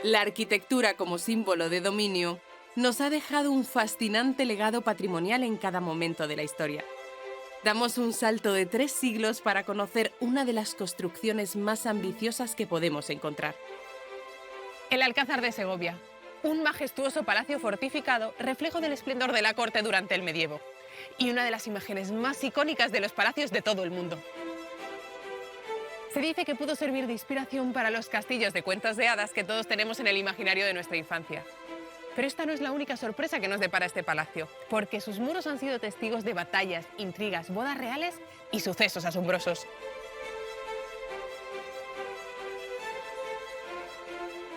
La arquitectura como símbolo de dominio nos ha dejado un fascinante legado patrimonial en cada momento de la historia. Damos un salto de 3 siglos para conocer una de las construcciones más ambiciosas que podemos encontrar. El Alcázar de Segovia, un majestuoso palacio fortificado, reflejo del esplendor de la corte durante el medievo, y una de las imágenes más icónicas de los palacios de todo el mundo. Se dice que pudo servir de inspiración para los castillos de cuentos de hadas que todos tenemos en el imaginario de nuestra infancia. Pero esta no es la única sorpresa que nos depara este palacio, porque sus muros han sido testigos de batallas, intrigas, bodas reales y sucesos asombrosos.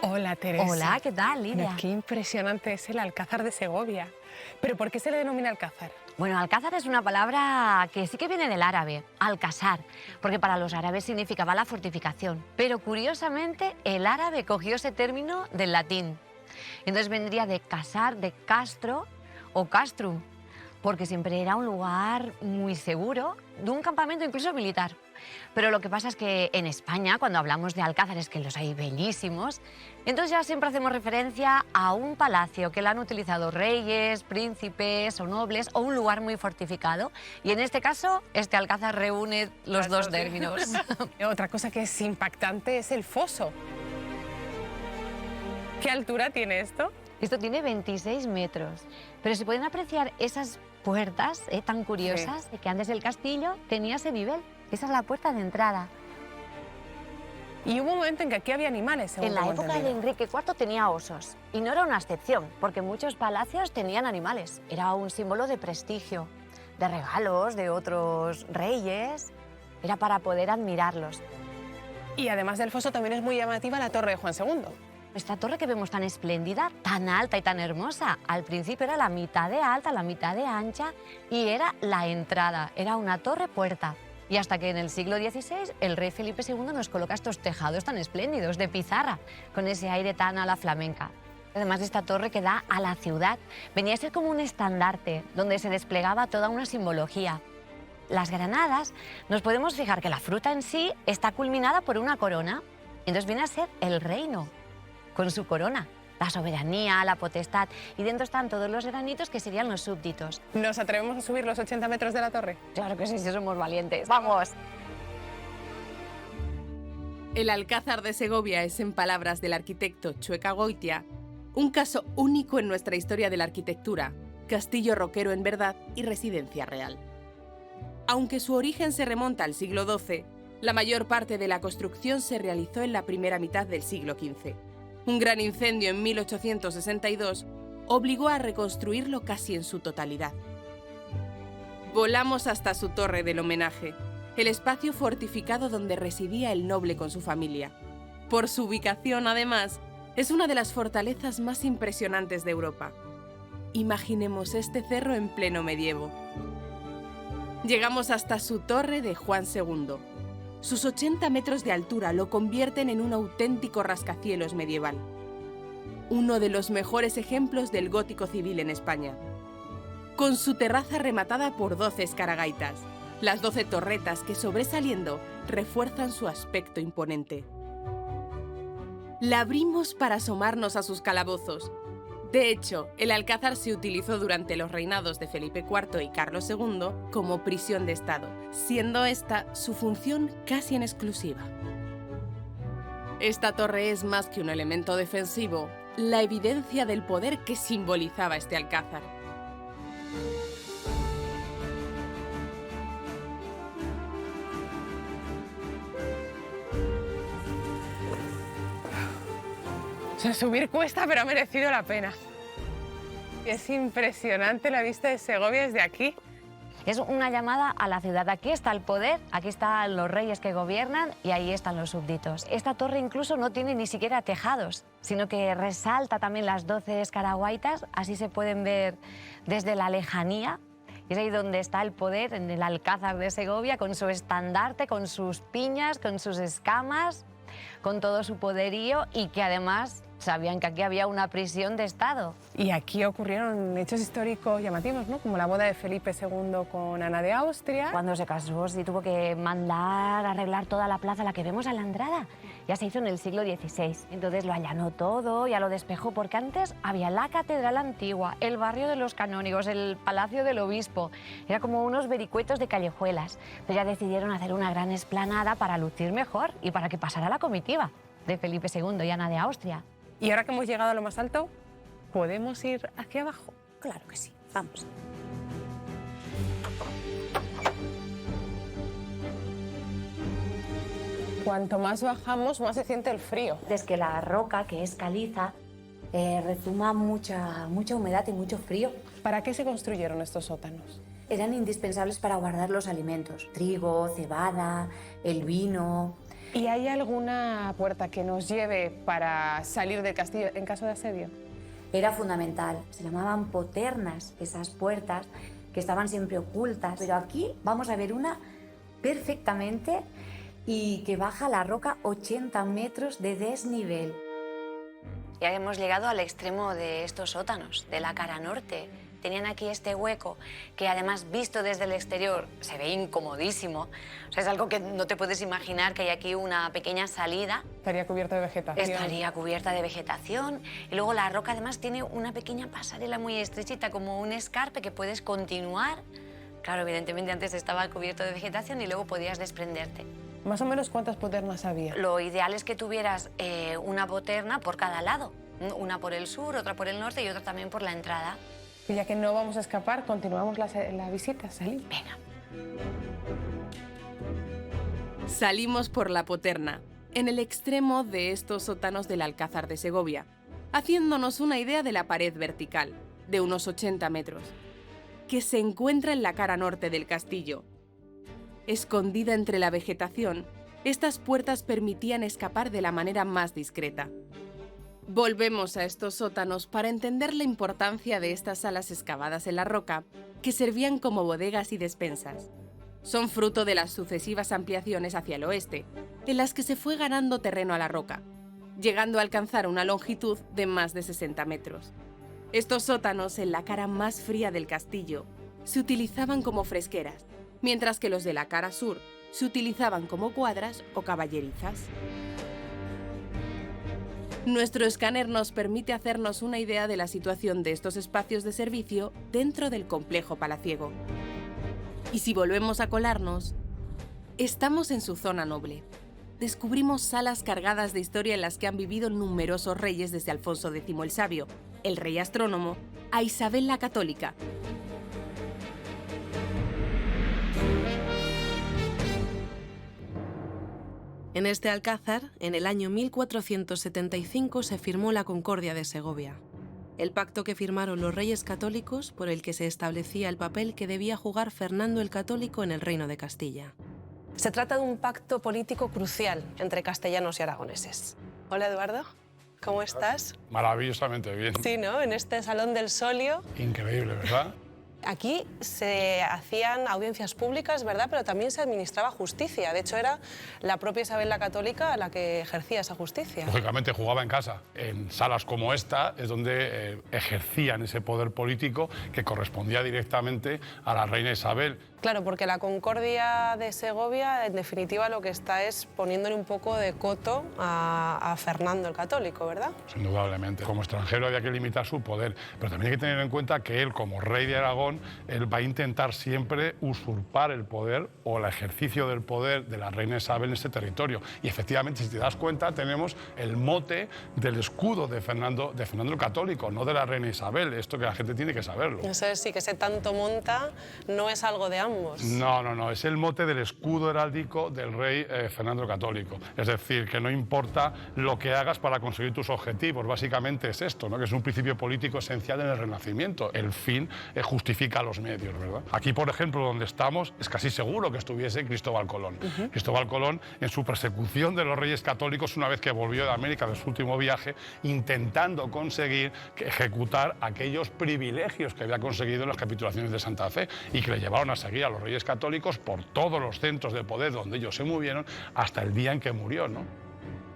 Hola, Teresa. Hola, ¿qué tal, Lidia? Mira, qué impresionante es el Alcázar de Segovia. ¿Pero por qué se le denomina Alcázar? Bueno, alcázar es una palabra que sí que viene del árabe, alcázar, porque para los árabes significaba la fortificación. Pero curiosamente, el árabe cogió ese término del latín. Entonces vendría de casar, de castro o castrum, porque siempre era un lugar muy seguro, de un campamento incluso militar. Pero lo que pasa es que en España, cuando hablamos de alcázares, que los hay bellísimos, entonces ya siempre hacemos referencia a un palacio que lo han utilizado reyes, príncipes o nobles, o un lugar muy fortificado. Y en este caso, este alcázar reúne los dos términos. Otra cosa que es impactante es el foso. ¿Qué altura tiene esto? Esto tiene 26 metros, pero se pueden apreciar esas puertas tan curiosas, que antes el castillo tenía ese nivel. Esa es la puerta de entrada. Y hubo un momento en que aquí había animales, según En la tengo época de entendido. Enrique IV tenía osos, y no era una excepción, porque muchos palacios tenían animales. Era un símbolo de prestigio, de regalos de otros reyes, era para poder admirarlos. Y además del foso también es muy llamativa la torre de Juan II. Esta torre que vemos tan espléndida, tan alta y tan hermosa, al principio era la mitad de alta, la mitad de ancha, y era la entrada, era una torre puerta. Y hasta que en el siglo XVI el rey Felipe II nos coloca estos tejados tan espléndidos de pizarra, con ese aire tan a la flamenca. Además de esta torre que da a la ciudad, venía a ser como un estandarte donde se desplegaba toda una simbología. Las granadas, nos podemos fijar que la fruta en sí está culminada por una corona, entonces viene a ser el reino, con su corona, la soberanía, la potestad, y dentro están todos los granitos que serían los súbditos. ¿Nos atrevemos a subir los 80 metros de la torre? Claro que sí, si somos valientes. ¡Vamos! El Alcázar de Segovia es, en palabras del arquitecto Chueca Goitia, un caso único en nuestra historia de la arquitectura, castillo roquero en verdad y residencia real. Aunque su origen se remonta al siglo XII, la mayor parte de la construcción se realizó en la primera mitad del siglo XV. Un gran incendio en 1862 obligó a reconstruirlo casi en su totalidad. Volamos hasta su torre del homenaje, el espacio fortificado donde residía el noble con su familia. Por su ubicación, además, es una de las fortalezas más impresionantes de Europa. Imaginemos este cerro en pleno medievo. Llegamos hasta su torre de Juan II. Sus 80 metros de altura lo convierten en un auténtico rascacielos medieval. Uno de los mejores ejemplos del gótico civil en España. Con su terraza rematada por 12 escaragaitas, las 12 torretas que, sobresaliendo, refuerzan su aspecto imponente. La abrimos para asomarnos a sus calabozos. De hecho, el Alcázar se utilizó durante los reinados de Felipe IV y Carlos II como prisión de Estado, siendo esta su función casi en exclusiva. Esta torre es más que un elemento defensivo, la evidencia del poder que simbolizaba este Alcázar. Subir cuesta, pero ha merecido la pena. Es impresionante la vista de Segovia desde aquí. Es una llamada a la ciudad. Aquí está el poder, aquí están los reyes que gobiernan y ahí están los súbditos. Esta torre incluso no tiene ni siquiera tejados, sino que resalta también las 12 escaraguaitas, así se pueden ver desde la lejanía. Y es ahí donde está el poder, en el Alcázar de Segovia, con su estandarte, con sus piñas, con sus escamas, con todo su poderío, y que además sabían que aquí había una prisión de Estado. Y aquí ocurrieron hechos históricos llamativos, ¿no? Como la boda de Felipe II con Ana de Austria. Cuando se casó, sí tuvo que mandar arreglar toda la plaza, la que vemos a la entrada. Ya se hizo en el siglo XVI. Entonces lo allanó todo, ya lo despejó, porque antes había la catedral antigua, el barrio de los canónigos, el palacio del obispo. Era como unos vericuetos de callejuelas. Pero ya decidieron hacer una gran explanada para lucir mejor y para que pasara la comitiva de Felipe II y Ana de Austria. Y ahora que hemos llegado a lo más alto, ¿podemos ir hacia abajo? Claro que sí, vamos. Cuanto más bajamos, más se siente el frío. Es que la roca, que es caliza, rezuma mucha humedad y mucho frío. ¿Para qué se construyeron estos sótanos? Eran indispensables para guardar los alimentos, trigo, cebada, el vino. ¿Y hay alguna puerta que nos lleve para salir del castillo en caso de asedio? Era fundamental, se llamaban poternas esas puertas que estaban siempre ocultas, pero aquí vamos a ver una perfectamente y que baja la roca 80 metros de desnivel. Ya hemos llegado al extremo de estos sótanos, de la cara norte. Tenían aquí este hueco que además visto desde el exterior se ve incomodísimo. O sea, es algo que no te puedes imaginar, que hay aquí una pequeña salida. Estaría cubierto de vegetación. Estaría cubierta de vegetación y luego la roca además tiene una pequeña pasarela muy estrechita, como un escarpe que puedes continuar. Claro, evidentemente antes estaba cubierto de vegetación y luego podías desprenderte. ¿Más o menos cuántas poternas había? Lo ideal es que tuvieras una poterna por cada lado. Una por el sur, otra por el norte y otra también por la entrada. Y ya que no vamos a escapar, continuamos la visita, salimos. Venga. Salimos por la Poterna, en el extremo de estos sótanos del Alcázar de Segovia, haciéndonos una idea de la pared vertical, de unos 80 metros, que se encuentra en la cara norte del castillo. Escondida entre la vegetación, estas puertas permitían escapar de la manera más discreta. Volvemos a estos sótanos para entender la importancia de estas salas excavadas en la roca, que servían como bodegas y despensas. Son fruto de las sucesivas ampliaciones hacia el oeste, en las que se fue ganando terreno a la roca, llegando a alcanzar una longitud de más de 60 metros. Estos sótanos, en la cara más fría del castillo, se utilizaban como fresqueras, mientras que los de la cara sur se utilizaban como cuadras o caballerizas. Nuestro escáner nos permite hacernos una idea de la situación de estos espacios de servicio dentro del complejo palaciego. Y si volvemos a colarnos, estamos en su zona noble. Descubrimos salas cargadas de historia en las que han vivido numerosos reyes desde Alfonso X el Sabio, el rey astrónomo, a Isabel la Católica. En este alcázar, en el año 1475 se firmó la Concordia de Segovia, el pacto que firmaron los reyes católicos por el que se establecía el papel que debía jugar Fernando el Católico en el Reino de Castilla. Se trata de un pacto político crucial entre castellanos y aragoneses. Hola, Eduardo. ¿Cómo estás? Maravillosamente bien. Sí, ¿no? En este Salón del Solio. Increíble, ¿verdad? Aquí se hacían audiencias públicas, ¿verdad? Pero también se administraba justicia. De hecho, era la propia Isabel la Católica la que ejercía esa justicia. Lógicamente jugaba en casa. En salas como esta es donde ejercían ese poder político que correspondía directamente a la reina Isabel. Claro, porque la Concordia de Segovia, en definitiva, lo que está es poniéndole un poco de coto a Fernando el Católico, ¿verdad? Pues indudablemente. Como extranjero había que limitar su poder, pero también hay que tener en cuenta que él, como rey de Aragón, él va a intentar siempre usurpar el poder o el ejercicio del poder de la reina Isabel en ese territorio. Y efectivamente, si te das cuenta, tenemos el mote del escudo de Fernando el Católico, no de la reina Isabel. Esto que la gente tiene que saberlo. Eso es, sí, que ese tanto monta no es algo de ambos. No, es el mote del escudo heráldico del rey Fernando el Católico. Es decir, que no importa lo que hagas para conseguir tus objetivos, básicamente es esto, ¿no? Que es un principio político esencial en el Renacimiento. El fin justifica los medios, ¿verdad? Aquí, por ejemplo, donde estamos, es casi seguro que estuviese Cristóbal Colón. Cristóbal Colón, en su persecución de los reyes católicos, una vez que volvió de América de su último viaje, intentando conseguir ejecutar aquellos privilegios que había conseguido en las capitulaciones de Santa Fe y que le llevaron a seguir a los reyes católicos por todos los centros de poder donde ellos se movieron hasta el día en que murió, ¿no?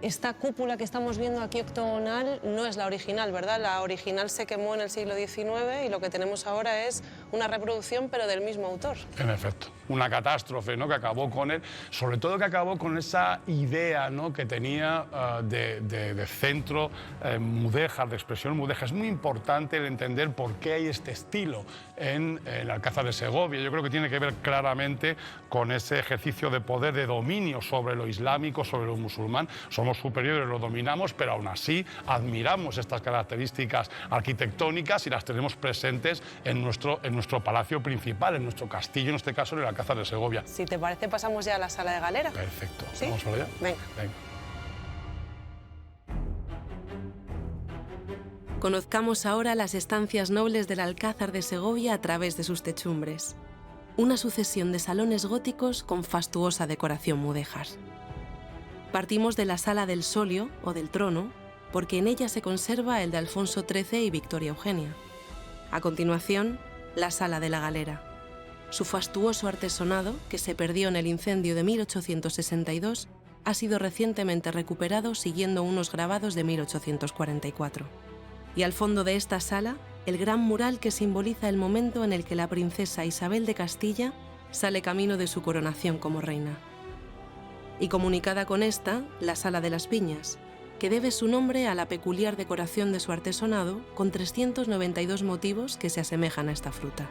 Esta cúpula que estamos viendo aquí octogonal no es la original, ¿verdad? La original se quemó en el siglo XIX y lo que tenemos ahora es una reproducción, pero del mismo autor. En efecto, una catástrofe, ¿no?, que acabó con él, sobre todo que acabó con esa idea, ¿no?, que tenía de centro mudéjar, de expresión mudéjar. Es muy importante el entender por qué hay este estilo en el Alcázar de Segovia. Yo creo que tiene que ver claramente con ese ejercicio de poder, de dominio sobre lo islámico, sobre lo musulmán. Somos superiores, lo dominamos, pero aún así admiramos estas características arquitectónicas y las tenemos presentes en nuestro palacio principal, en nuestro castillo, en este caso en el Alcázar de Segovia. Si te parece, pasamos ya a la sala de galera. Perfecto. ¿Sí? ¿Vamos por allá? Venga. Venga. Conozcamos ahora las estancias nobles del Alcázar de Segovia a través de sus techumbres. Una sucesión de salones góticos con fastuosa decoración mudéjar. Partimos de la Sala del Solio, o del Trono, porque en ella se conserva el de Alfonso XIII y Victoria Eugenia. A continuación, la Sala de la Galera. Su fastuoso artesonado, que se perdió en el incendio de 1862, ha sido recientemente recuperado siguiendo unos grabados de 1844. Y al fondo de esta sala, el gran mural que simboliza el momento en el que la princesa Isabel de Castilla sale camino de su coronación como reina. Y comunicada con esta, la Sala de las Viñas, que debe su nombre a la peculiar decoración de su artesonado con 392 motivos que se asemejan a esta fruta.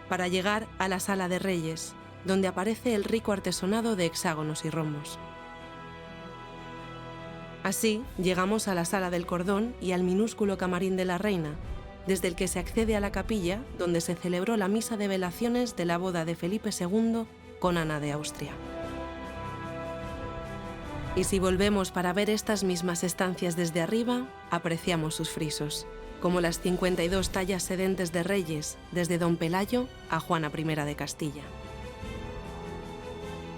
Para llegar a la Sala de Reyes, donde aparece el rico artesonado de hexágonos y rombos. Así, llegamos a la Sala del Cordón y al minúsculo camarín de la reina, desde el que se accede a la capilla donde se celebró la misa de velaciones de la boda de Felipe II con Ana de Austria. Y si volvemos para ver estas mismas estancias desde arriba, apreciamos sus frisos, como las 52 tallas sedentes de reyes, desde Don Pelayo a Juana I de Castilla.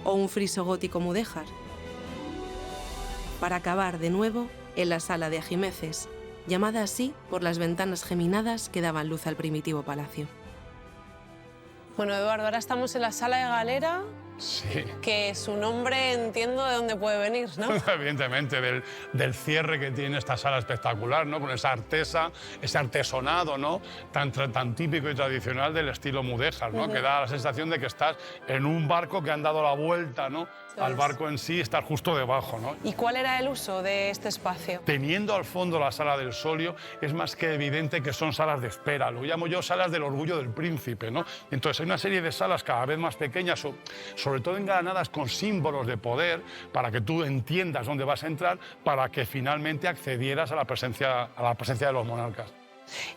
O un friso gótico mudéjar, para acabar de nuevo en la Sala de Ajimeces, llamada así por las ventanas geminadas que daban luz al primitivo palacio. Bueno, Eduardo, ahora estamos en la Sala de Galera. Sí. Que su nombre entiendo de dónde puede venir, ¿no? Evidentemente, del cierre que tiene esta sala espectacular, ¿no? Con esa artesa, ese artesonado, ¿no?, tan típico y tradicional del estilo mudéjar, ¿no? Que da la sensación de que estás en un barco que han dado la vuelta, ¿no?, al barco en sí, estar justo debajo, ¿no? ¿Y cuál era el uso de este espacio? Teniendo al fondo la Sala del Solio, es más que evidente que son salas de espera. Lo llamo yo salas del orgullo del príncipe, ¿no? Entonces hay una serie de salas cada vez más pequeñas, sobre todo engalanadas con símbolos de poder, para que tú entiendas dónde vas a entrar, para que finalmente accedieras a la presencia de los monarcas.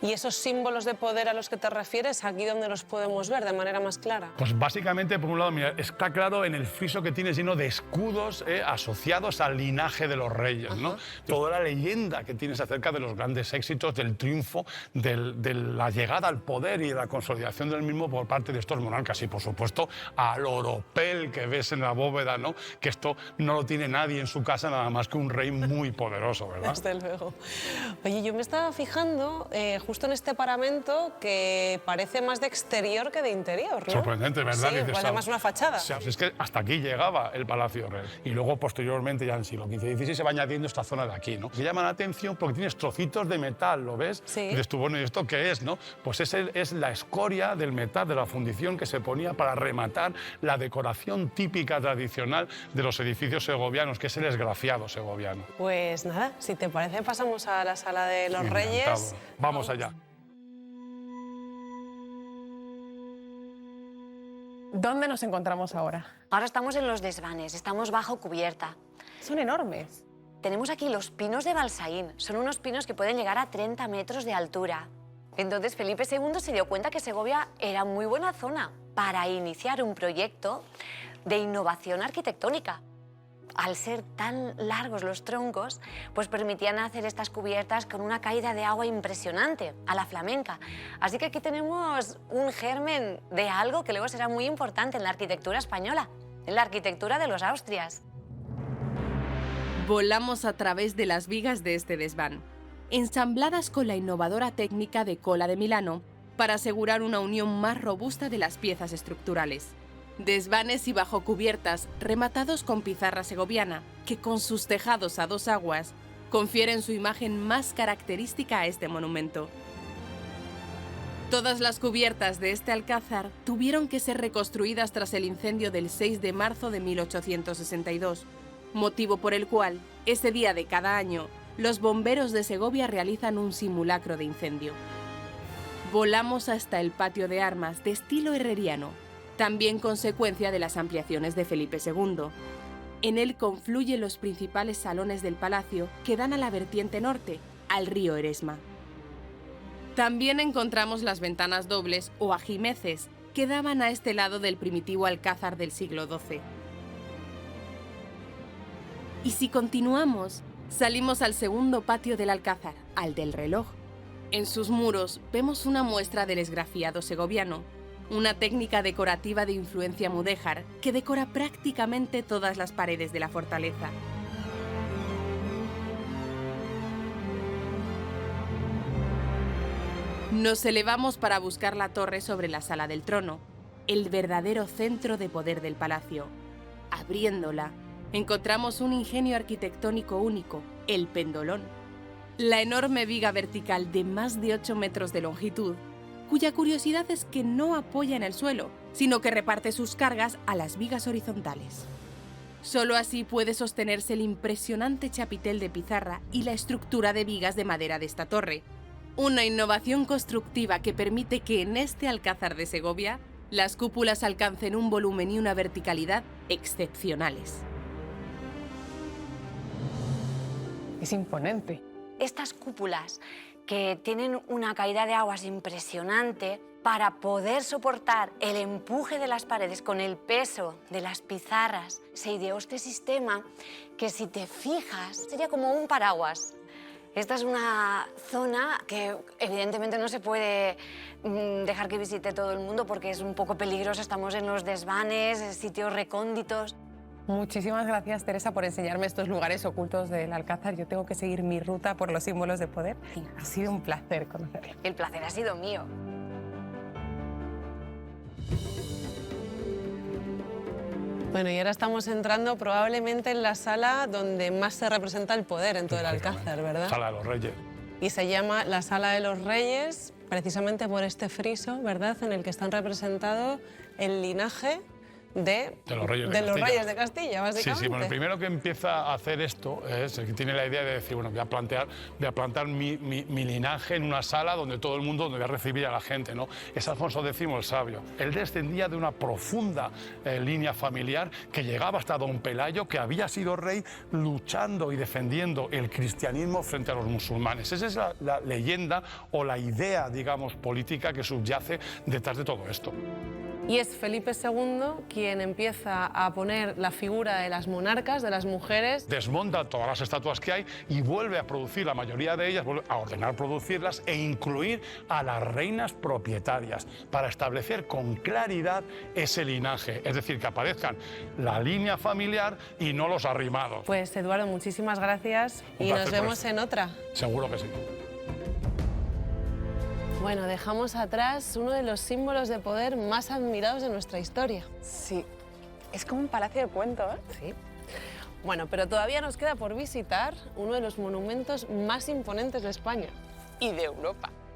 ¿Y esos símbolos de poder a los que te refieres, aquí donde los podemos ver de manera más clara? Pues básicamente, por un lado, mira, está claro en el friso que tienes lleno de escudos asociados al linaje de los reyes, ¿no? Toda la leyenda que tienes acerca de los grandes éxitos, del triunfo, de la llegada al poder y de la consolidación del mismo por parte de estos monarcas. Y, por supuesto, al oropel que ves en la bóveda, ¿no?, que esto no lo tiene nadie en su casa, nada más que un rey muy poderoso, ¿verdad? Desde luego. Oye, yo me estaba fijando justo en este paramento que parece más de exterior que de interior, ¿no? Sorprendente, ¿verdad? Sí, Dices, además una fachada. O sea, es que hasta aquí llegaba el Palacio Real. Y luego, posteriormente, ya en el siglo XV y XVI, se va añadiendo esta zona de aquí, ¿no? Se llama la atención porque tienes trocitos de metal, ¿lo ves? Sí. Y dices tú, bueno, ¿y esto qué es, no? Pues es la escoria del metal, de la fundición que se ponía para rematar la decoración típica tradicional de los edificios segovianos, que es el esgrafiado segoviano. Pues nada, si te parece, pasamos a la Sala de los Reyes. Encantado. Vamos allá. ¿Dónde nos encontramos ahora? Ahora estamos en los desvanes, estamos bajo cubierta. Son enormes. Tenemos aquí los pinos de Balsaín. Son unos pinos que pueden llegar a 30 metros de altura. Entonces Felipe II se dio cuenta que Segovia era muy buena zona para iniciar un proyecto de innovación arquitectónica. Al ser tan largos los troncos, pues permitían hacer estas cubiertas con una caída de agua impresionante, a la flamenca. Así que aquí tenemos un germen de algo que luego será muy importante en la arquitectura española, en la arquitectura de los Austrias. Volamos a través de las vigas de este desván, ensambladas con la innovadora técnica de cola de Milano para asegurar una unión más robusta de las piezas estructurales. Desvanes y bajo cubiertas rematados con pizarra segoviana, que con sus tejados a dos aguas confieren su imagen más característica a este monumento. Todas las cubiertas de este alcázar tuvieron que ser reconstruidas tras el incendio del 6 de marzo de 1862, motivo por el cual, ese día de cada año, los bomberos de Segovia realizan un simulacro de incendio. Volamos hasta el patio de armas de estilo herreriano, también consecuencia de las ampliaciones de Felipe II. En él confluyen los principales salones del palacio que dan a la vertiente norte, al río Eresma. También encontramos las ventanas dobles o ajimeces que daban a este lado del primitivo alcázar del siglo XII. Y si continuamos, salimos al segundo patio del alcázar, al del reloj. En sus muros vemos una muestra del esgrafiado segoviano, una técnica decorativa de influencia mudéjar que decora prácticamente todas las paredes de la fortaleza. Nos elevamos para buscar la torre sobre la sala del trono, el verdadero centro de poder del palacio. Abriéndola, encontramos un ingenio arquitectónico único, el pendolón. La enorme viga vertical de más de 8 metros de longitud, cuya curiosidad es que no apoya en el suelo, sino que reparte sus cargas a las vigas horizontales. Solo así puede sostenerse el impresionante chapitel de pizarra y la estructura de vigas de madera de esta torre, una innovación constructiva que permite que en este alcázar de Segovia las cúpulas alcancen un volumen y una verticalidad excepcionales. Es imponente. Estas cúpulas, que tienen una caída de aguas impresionante, para poder soportar el empuje de las paredes con el peso de las pizarras, se ideó este sistema que, si te fijas, sería como un paraguas. Esta es una zona que evidentemente no se puede dejar que visite todo el mundo porque es un poco peligrosa, estamos en los desvanes, sitios recónditos. Muchísimas gracias, Teresa, por enseñarme estos lugares ocultos del Alcázar. Yo tengo que seguir mi ruta por los símbolos de poder. Ha sido un placer conocerlo. El placer ha sido mío. Bueno, y ahora estamos entrando probablemente en la sala donde más se representa el poder en todo el Alcázar, ¿verdad? Sala de los Reyes. Y se llama la Sala de los Reyes, precisamente por este friso, ¿verdad?, en el que están representados el linaje de los Reyes de Castilla, básicamente. Sí, bueno, el primero que empieza a hacer esto es el que tiene la idea de decir, bueno, voy a plantar mi linaje en una sala donde todo el mundo, donde voy a recibir a la gente, ¿no? Es Alfonso X el Sabio. Él descendía de una profunda línea familiar que llegaba hasta don Pelayo, que había sido rey luchando y defendiendo el cristianismo frente a los musulmanes. Esa es la leyenda o la idea, digamos, política que subyace detrás de todo esto. Y es Felipe II quien empieza a poner la figura de las monarcas, de las mujeres. Desmonta todas las estatuas que hay y vuelve a producir la mayoría de ellas, vuelve a ordenar producirlas e incluir a las reinas propietarias para establecer con claridad ese linaje. Es decir, que aparezcan la línea familiar y no los arrimados. Pues Eduardo, muchísimas gracias y nos vemos en otra. Seguro que sí. Bueno, dejamos atrás uno de los símbolos de poder más admirados de nuestra historia. Sí, es como un palacio de cuento, ¿eh? Sí. Bueno, pero todavía nos queda por visitar uno de los monumentos más imponentes de España. Y de Europa.